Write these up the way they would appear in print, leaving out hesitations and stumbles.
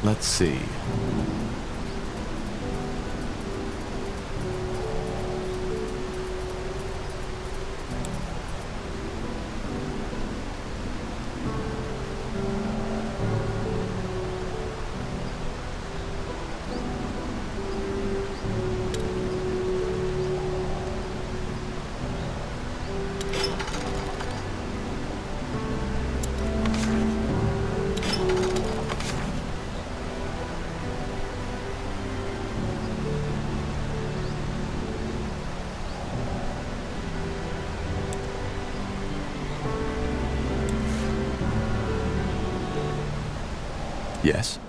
Let's see. Yes?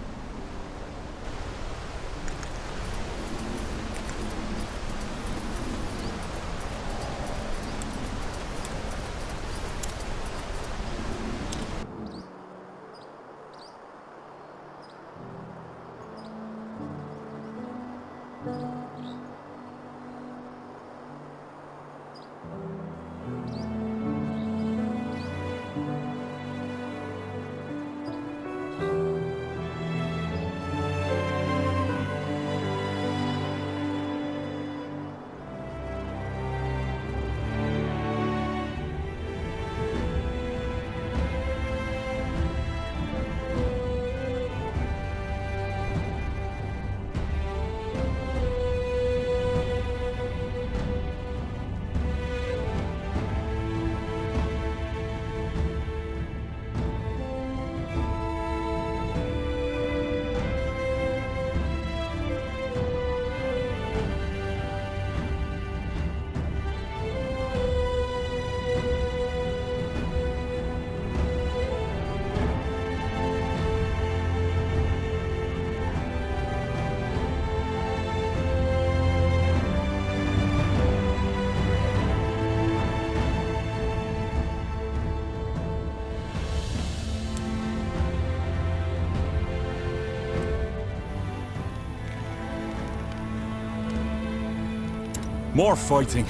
More fighting.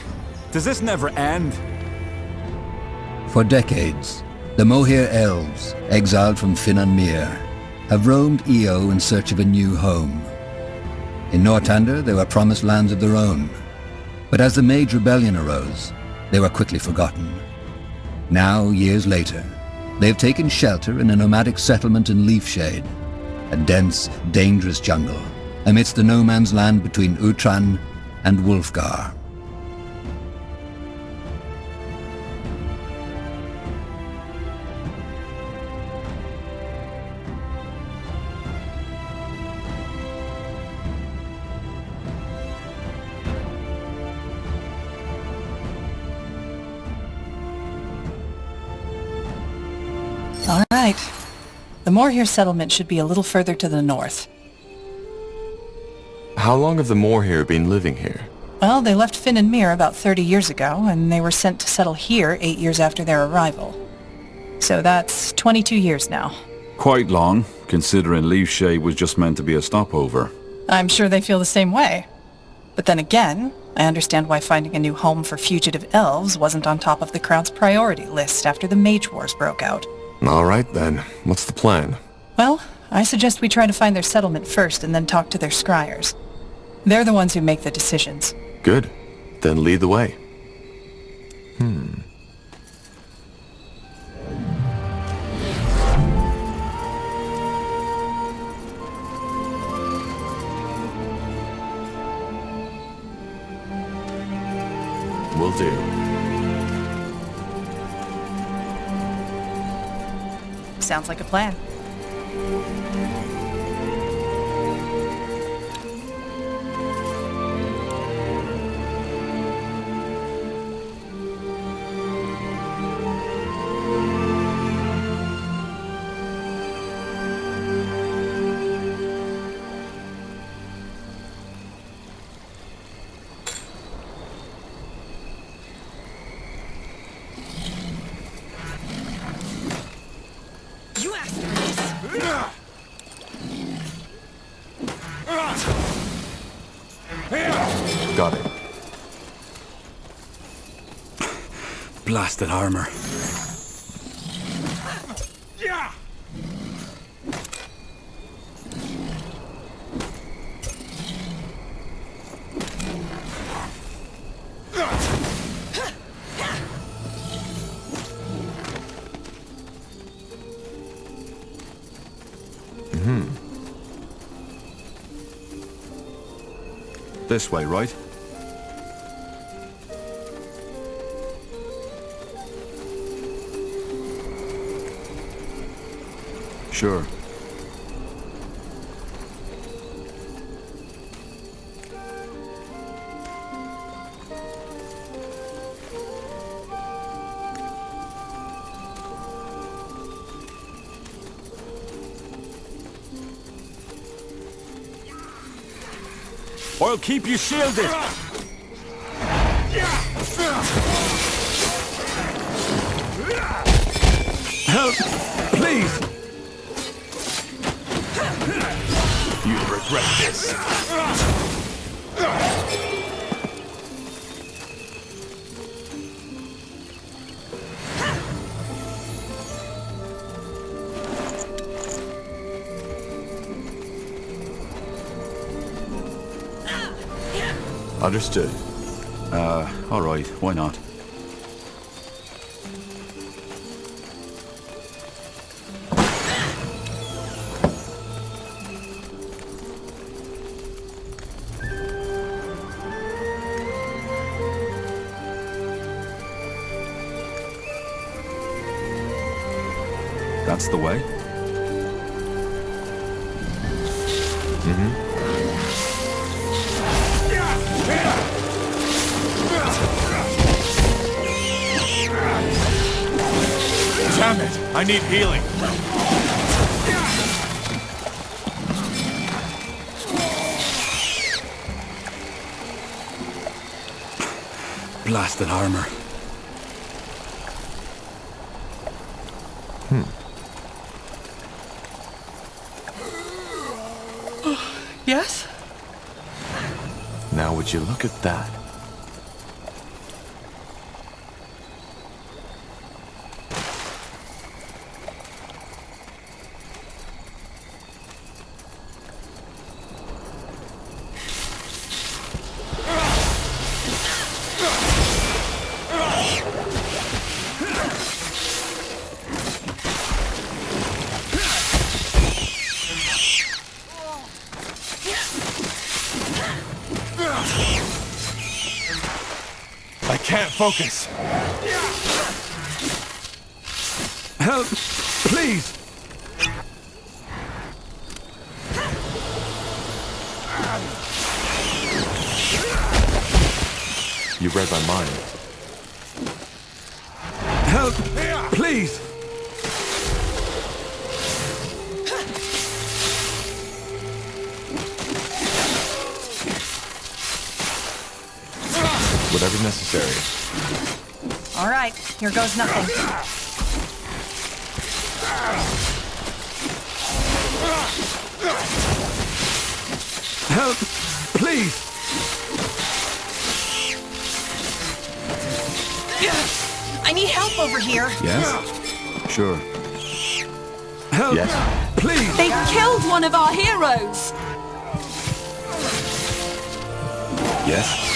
Does this never end? For decades, the Moher elves, exiled from Finan Mir, have roamed Io in search of a new home. In Nortander, they were promised lands of their own, but as the MAGE rebellion arose, they were quickly forgotten. Now, years later, they have taken shelter in a nomadic settlement in Leafshade, a dense, dangerous jungle, amidst the no man's land between Utran and Wulfgar. All right. The Moorhere settlement should be a little further to the north. How long have the Moorhere been living here? Well, they left Finan Mir about 30 years ago, and they were sent to settle here 8 years after their arrival. So that's 22 years now. Quite long, considering Leafshade was just meant to be a stopover. I'm sure they feel the same way. But then again, I understand why finding a new home for fugitive elves wasn't on top of the crowd's priority list after the Mage Wars broke out. All right then. What's the plan? Well, I suggest we try to find their settlement first and then talk to their scryers. They're the ones who make the decisions. Good. Then lead the way. Will do. Sounds like a plan. You asked for this! Got it. Blasted armor. This way, right? Sure. I'll keep you shielded. Help! Please! You'll regret this. Understood. Alright, why not? That's the way? Damn it! I need healing. Blasted armor. Yes? Now would you look at that? I can't focus. Help! Please! You read my mind. Help! Please! Whatever's necessary. All right, here goes nothing. Help! Please! I need help over here. Yes? Sure. Help! Yes. Please! They killed one of our heroes! Yes?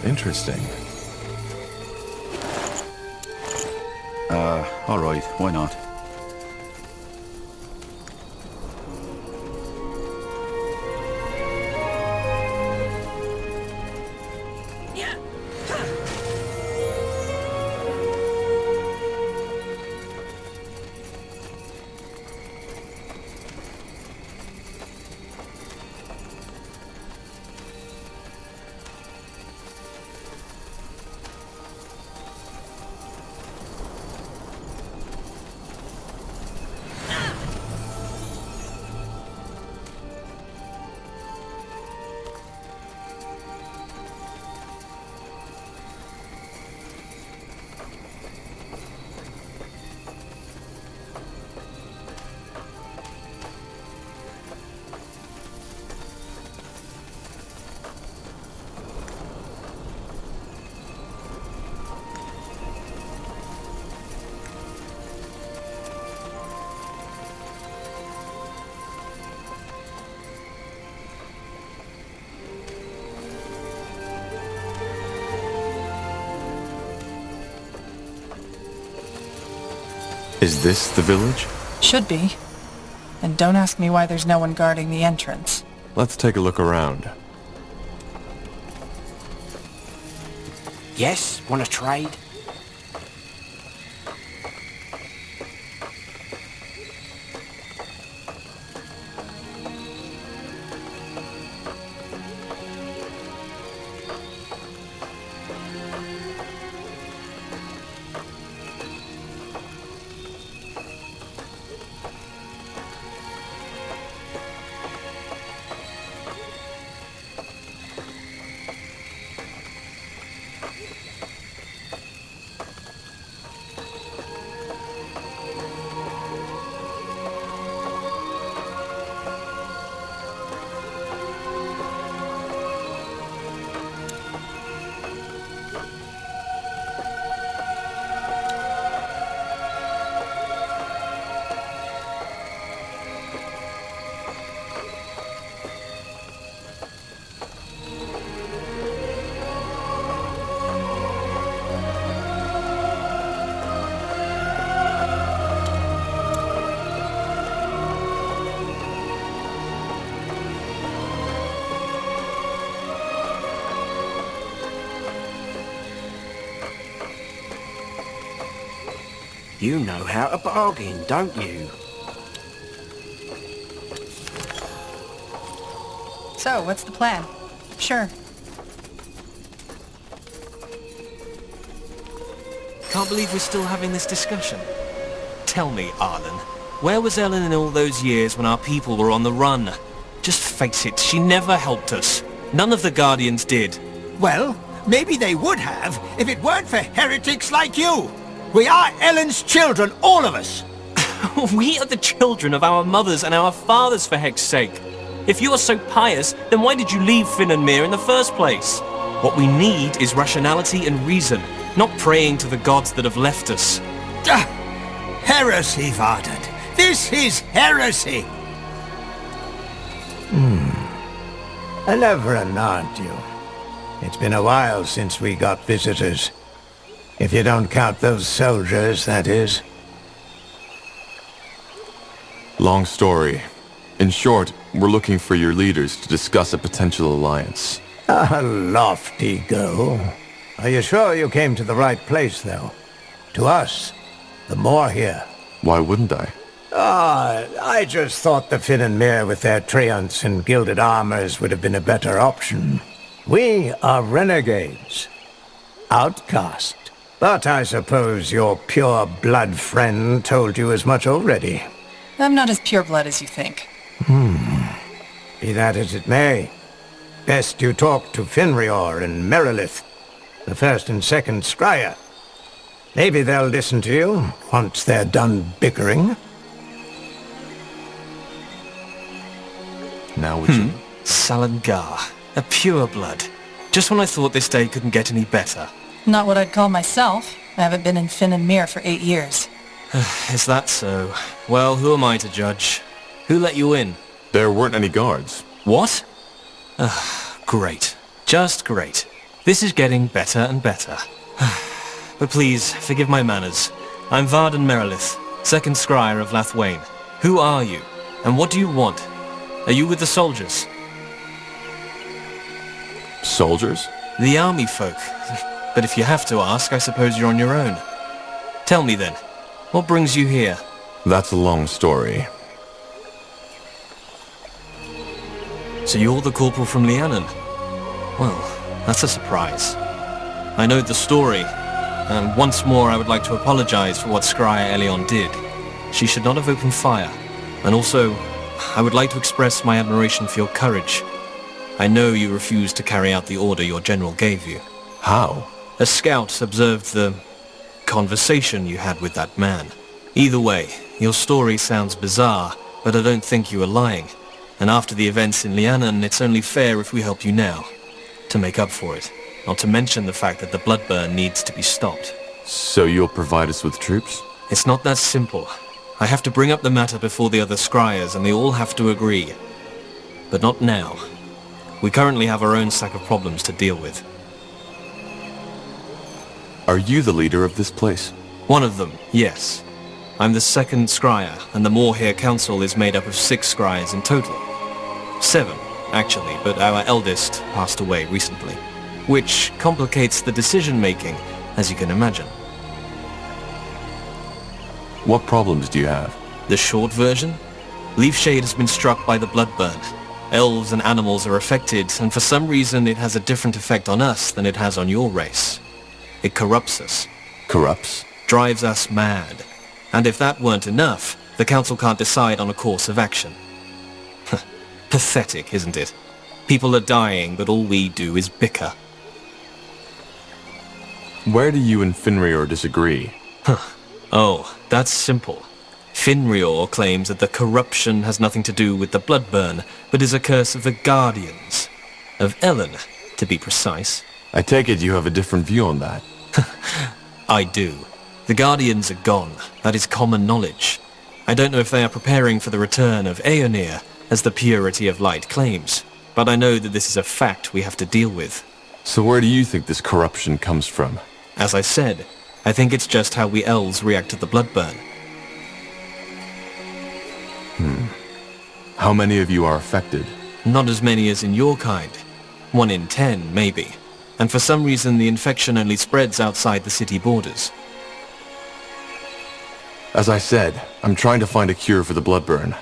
Interesting. Alright, why not? Is this the village? Should be. And don't ask me why there's no one guarding the entrance. Let's take a look around. Yes, wanna trade? You know how to bargain, don't you? So, what's the plan? Sure. Can't believe we're still having this discussion. Tell me, Arlen, where was Ellen in all those years when our people were on the run? Just face it, she never helped us. None of the Guardians did. Well, maybe they would have if it weren't for heretics like you. We are Ellen's children, all of us. We are the children of our mothers and our fathers, for heck's sake. If you are so pious, then why did you leave Finn and Mir in the first place? What we need is rationality and reason, not praying to the gods that have left us. Heresy, Varden. This is heresy. An Everin, aren't you? It's been a while since we got visitors. If you don't count those soldiers, that is. Long story. In short, we're looking for your leaders to discuss a potential alliance. A lofty goal. Are you sure you came to the right place, though? To us, the Moor here. Why wouldn't I? I just thought the Finn and Mir with their treants and gilded armors would have been a better option. We are renegades. Outcast. But I suppose your pure-blood friend told you as much already. I'm not as pure blood as you think. Be that as it may, best you talk to Finrior and Merilith, the first and second Scryer. Maybe they'll listen to you once they're done bickering. Now would you? Salangar, a pure blood. Just when I thought this day couldn't get any better. Not what I'd call myself. I haven't been in Finn and Mir for 8 years. Is that so? Well, who am I to judge? Who let you in? There weren't any guards. What? Great. Just great. This is getting better and better. But please, forgive my manners. I'm Varden Merilith, second scryer of Lathwain. Who are you? And what do you want? Are you with the soldiers? Soldiers? The army folk. But if you have to ask, I suppose you're on your own. Tell me then, what brings you here? That's a long story. So you're the corporal from Lianan? Well, that's a surprise. I know the story, and once more I would like to apologize for what Scryer Elion did. She should not have opened fire. And also, I would like to express my admiration for your courage. I know you refused to carry out the order your general gave you. How? A scout observed the conversation you had with that man. Either way, your story sounds bizarre, but I don't think you are lying. And after the events in Lianan, it's only fair if we help you now, to make up for it. Not to mention the fact that the bloodburn needs to be stopped. So you'll provide us with troops? It's not that simple. I have to bring up the matter before the other scryers, and they all have to agree. But not now. We currently have our own sack of problems to deal with. Are you the leader of this place? One of them, yes. I'm the second scryer, and the Moorhere Council is made up of 6 scryers in total. 7, actually, but our eldest passed away recently, which complicates the decision-making, as you can imagine. What problems do you have? The short version? Leafshade has been struck by the Bloodburn. Elves and animals are affected, and for some reason it has a different effect on us than it has on your race. It corrupts us. Corrupts? Drives us mad. And if that weren't enough, the Council can't decide on a course of action. Pathetic, isn't it? People are dying, but all we do is bicker. Where do you and Finrior disagree? Oh, that's simple. Finrior claims that the corruption has nothing to do with the Bloodburn, but is a curse of the Guardians. Of Ellen, to be precise. I take it you have a different view on that. I do. The Guardians are gone. That is common knowledge. I don't know if they are preparing for the return of Aeonir, as the purity of light claims, but I know that this is a fact we have to deal with. So where do you think this corruption comes from? As I said, I think it's just how we elves react to the Bloodburn. How many of you are affected? Not as many as in your kind. 1 in 10, maybe. And for some reason the infection only spreads outside the city borders. As I said, I'm trying to find a cure for the Bloodburn.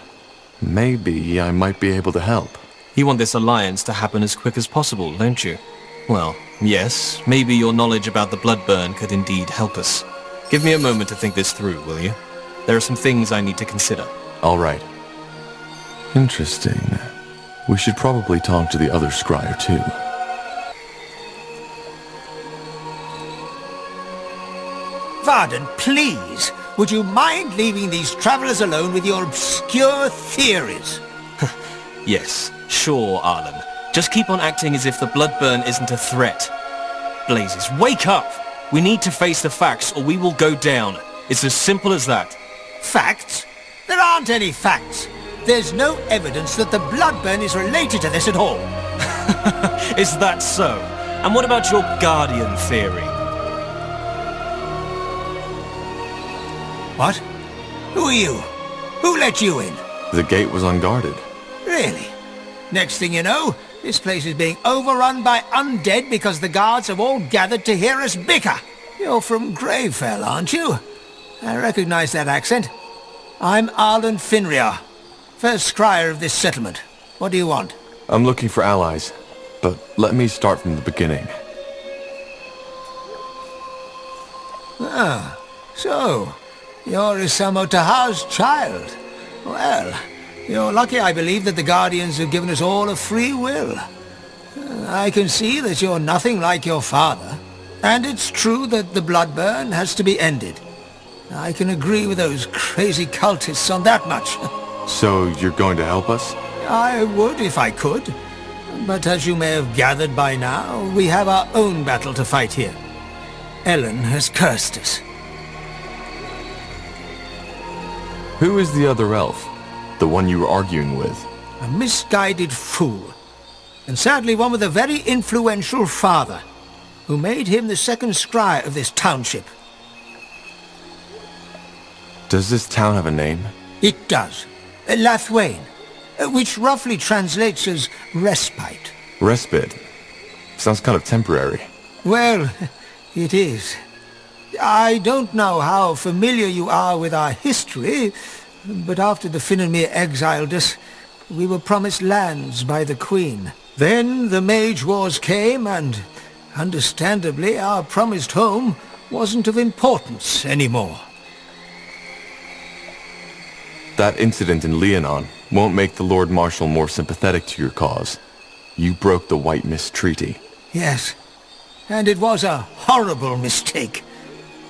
Maybe I might be able to help. You want this alliance to happen as quick as possible, don't you? Well, yes, maybe your knowledge about the Bloodburn could indeed help us. Give me a moment to think this through, will you? There are some things I need to consider. All right. Interesting. We should probably talk to the other scryer too. Varden, please, would you mind leaving these travelers alone with your obscure theories? Yes, sure, Arlen. Just keep on acting as if the Bloodburn isn't a threat. Blazes, wake up! We need to face the facts or we will go down. It's as simple as that. Facts? There aren't any facts. There's no evidence that the Bloodburn is related to this at all. Is that so? And what about your Guardian theory? What? Who are you? Who let you in? The gate was unguarded. Really? Next thing you know, this place is being overrun by undead because the guards have all gathered to hear us bicker. You're from Gravefell, aren't you? I recognize that accent. I'm Arlen Finrior, first scryer of this settlement. What do you want? I'm looking for allies, but let me start from the beginning. Ah, so, you're Isamo Tahar's child. Well, you're lucky, I believe, that the Guardians have given us all a free will. I can see that you're nothing like your father, and it's true that the Bloodburn has to be ended. I can agree with those crazy cultists on that much. So you're going to help us? I would if I could, but as you may have gathered by now, we have our own battle to fight here. Ellen has cursed us. Who is the other elf? The one you were arguing with? A misguided fool. And sadly one with a very influential father, who made him the second scryer of this township. Does this town have a name? It does. Lathwain, which roughly translates as respite. Respite? Sounds kind of temporary. Well, it is. I don't know how familiar you are with our history, but after the Finnenmere exiled us, we were promised lands by the Queen. Then the Mage Wars came, and understandably our promised home wasn't of importance anymore. That incident in Leonon won't make the Lord Marshal more sympathetic to your cause. You broke the White Mist Treaty. Yes, and it was a horrible mistake.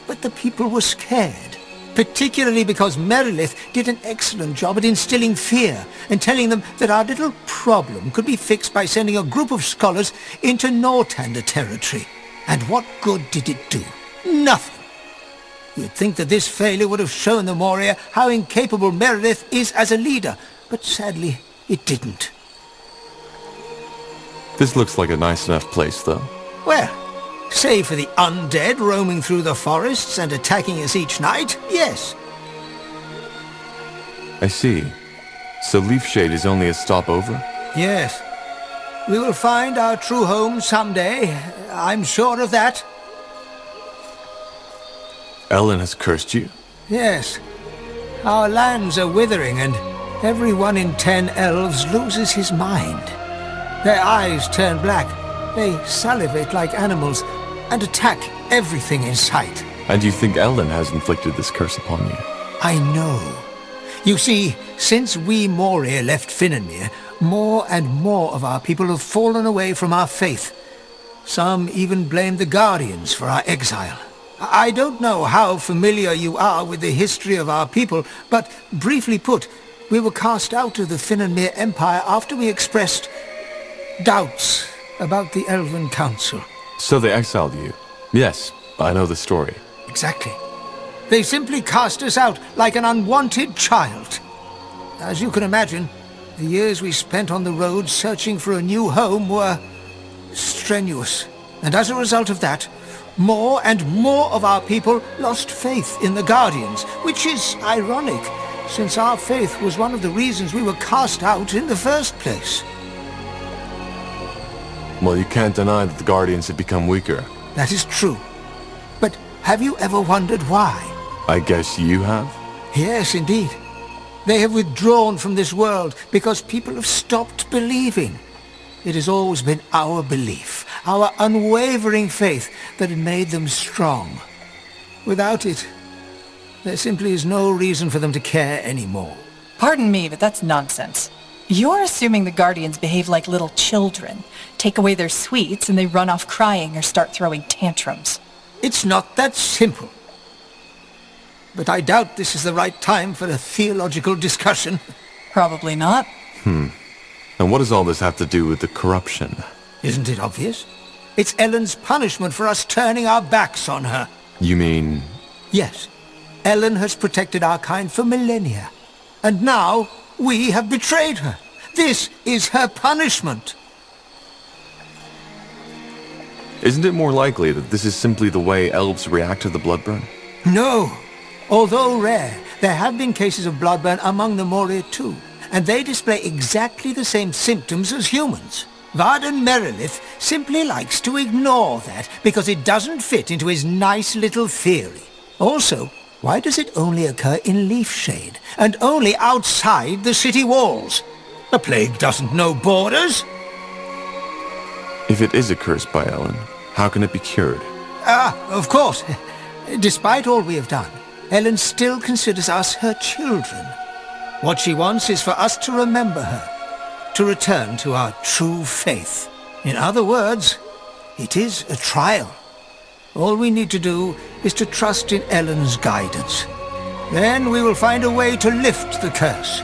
But the people were scared, particularly because Merilith did an excellent job at instilling fear and telling them that our little problem could be fixed by sending a group of scholars into Nortander territory. And what good did it do? Nothing. You'd think that this failure would have shown the Moria how incapable Merilith is as a leader, but sadly, it didn't. This looks like a nice enough place, though. Well, save for the undead roaming through the forests and attacking us each night, yes. I see. So Leafshade is only a stopover? Yes. We will find our true home someday. I'm sure of that. Ellen has cursed you? Yes. Our lands are withering, and every 1 in 10 elves loses his mind. Their eyes turn black. They salivate like animals and attack everything in sight. And you think Ellen has inflicted this curse upon you? I know. You see, since we Moria left Finnanmere, more and more of our people have fallen away from our faith. Some even blame the Guardians for our exile. I don't know how familiar you are with the history of our people, but briefly put, we were cast out of the Finnanmere Empire after we expressed doubts about the Elven Council. So they exiled you? Yes, I know the story. Exactly. They simply cast us out like an unwanted child. As you can imagine, the years we spent on the road searching for a new home were strenuous. And as a result of that, more and more of our people lost faith in the Guardians, which is ironic, since our faith was one of the reasons we were cast out in the first place. Well, you can't deny that the Guardians have become weaker. That is true. But have you ever wondered why? I guess you have? Yes, indeed. They have withdrawn from this world because people have stopped believing. It has always been our belief, our unwavering faith, that had made them strong. Without it, there simply is no reason for them to care anymore. Pardon me, but that's nonsense. You're assuming the Guardians behave like little children, take away their sweets, and they run off crying or start throwing tantrums. It's not that simple. But I doubt this is the right time for a theological discussion. Probably not. And what does all this have to do with the corruption? Isn't it obvious? It's Ellen's punishment for us turning our backs on her. You mean... Yes. Ellen has protected our kind for millennia. And now, we have betrayed her. This is her punishment. Isn't it more likely that this is simply the way elves react to the bloodburn? No. Although rare, there have been cases of bloodburn among the Moria too. And they display exactly the same symptoms as humans. Varden Merilith simply likes to ignore that because it doesn't fit into his nice little theory. Also, why does it only occur in Leafshade and only outside the city walls? The plague doesn't know borders. If it is a curse by Ellen, how can it be cured? Of course. Despite all we have done, Ellen still considers us her children. What she wants is for us to remember her, to return to our true faith. In other words, it is a trial. All we need to do is to trust in Ellen's guidance. Then we will find a way to lift the curse.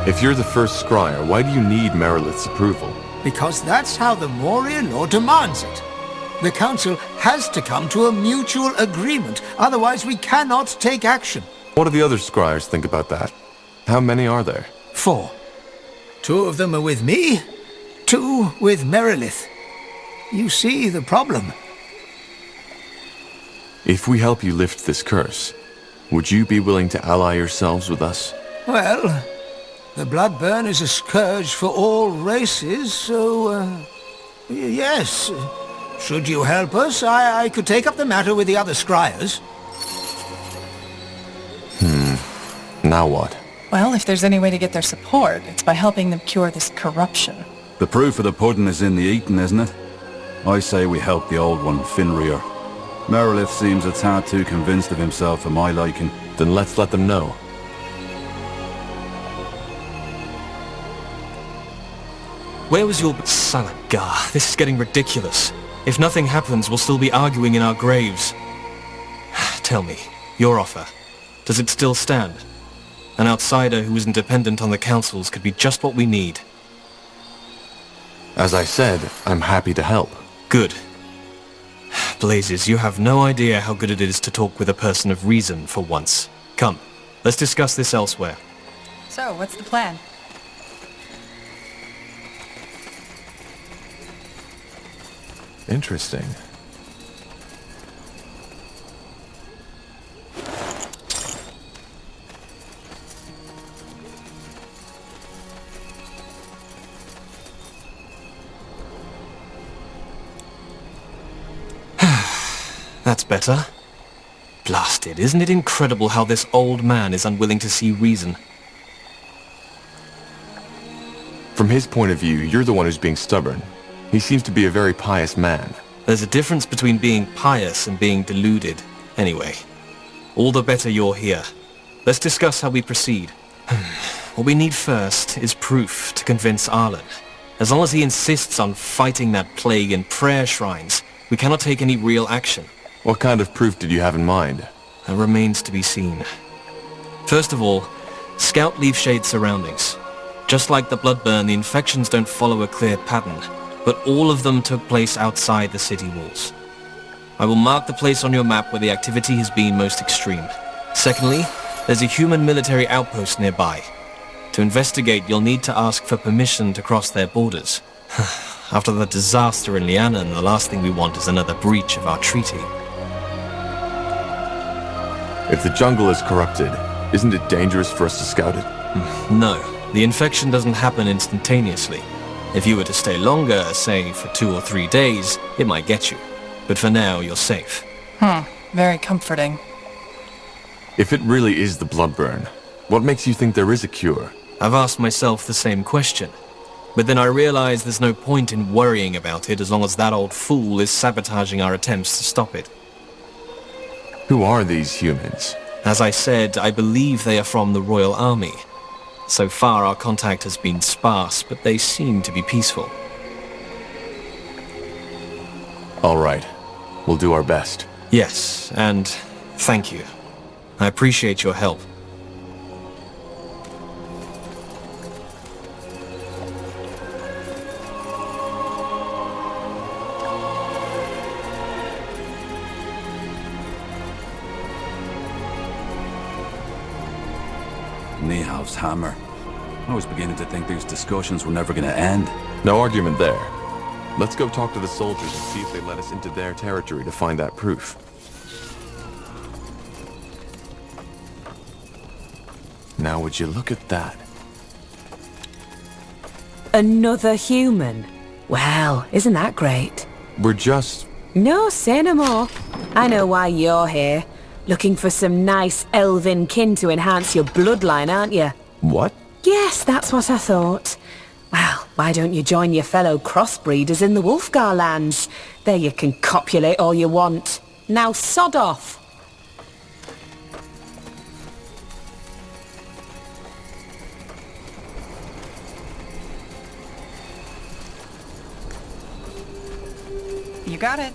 If you're the first scryer, why do you need Merilith's approval? Because that's how the Moria law demands it. The Council has to come to a mutual agreement, otherwise we cannot take action. What do the other scryers think about that? How many are there? 4. 2 of them are with me, 2 with Merilith. You see the problem. If we help you lift this curse, would you be willing to ally yourselves with us? Well, the bloodburn is a scourge for all races, so, yes. Should you help us, I could take up the matter with the other scryers. Now what? Well, if there's any way to get their support, it's by helping them cure this corruption. The proof of the pudding is in the eating, isn't it? I say we help the old one, Finrear. Merilith seems a tad too convinced of himself for my liking. Then let's let them know. Where was your... Salagar, this is getting ridiculous. If nothing happens, we'll still be arguing in our graves. Tell me, your offer, does it still stand? An outsider who isn't dependent on the councils could be just what we need. As I said, I'm happy to help. Good. Blazes, you have no idea how good it is to talk with a person of reason for once. Come, let's discuss this elsewhere. So, what's the plan? Interesting. That's better. Blasted, isn't it incredible how this old man is unwilling to see reason? From his point of view, you're the one who's being stubborn. He seems to be a very pious man. There's a difference between being pious and being deluded. Anyway, all the better you're here. Let's discuss how we proceed. What we need first is proof to convince Arlen. As long as he insists on fighting that plague in prayer shrines, we cannot take any real action. What kind of proof did you have in mind? That remains to be seen. First of all, scout Leafshade's surroundings. Just like the Bloodburn, the infections don't follow a clear pattern, but all of them took place outside the city walls. I will mark the place on your map where the activity has been most extreme. Secondly, there's a human military outpost nearby. To investigate, you'll need to ask for permission to cross their borders. After the disaster in Lianan, the last thing we want is another breach of our treaty. If the jungle is corrupted, isn't it dangerous for us to scout it? No, the infection doesn't happen instantaneously. If you were to stay longer, say for 2 or 3 days, it might get you. But for now, you're safe. Very comforting. If it really is the Bloodburn, what makes you think there is a cure? I've asked myself the same question. But then I realize there's no point in worrying about it as long as that old fool is sabotaging our attempts to stop it. Who are these humans? As I said, I believe they are from the Royal Army. So far our contact has been sparse, but they seem to be peaceful. All right. We'll do our best. Yes, and thank you. I appreciate your help. Niehaus hammer. I was beginning to think these discussions were never going to end. No argument there. Let's go talk to the soldiers and see if they let us into their territory to find that proof. Now would you look at that? Another human? Well, isn't that great? We're just... No, say no more. I know why you're here. Looking for some nice elven kin to enhance your bloodline, aren't you? What? Yes, that's what I thought. Well, why don't you join your fellow crossbreeders in the Wolfgar lands? There you can copulate all you want. Now sod off! You got it.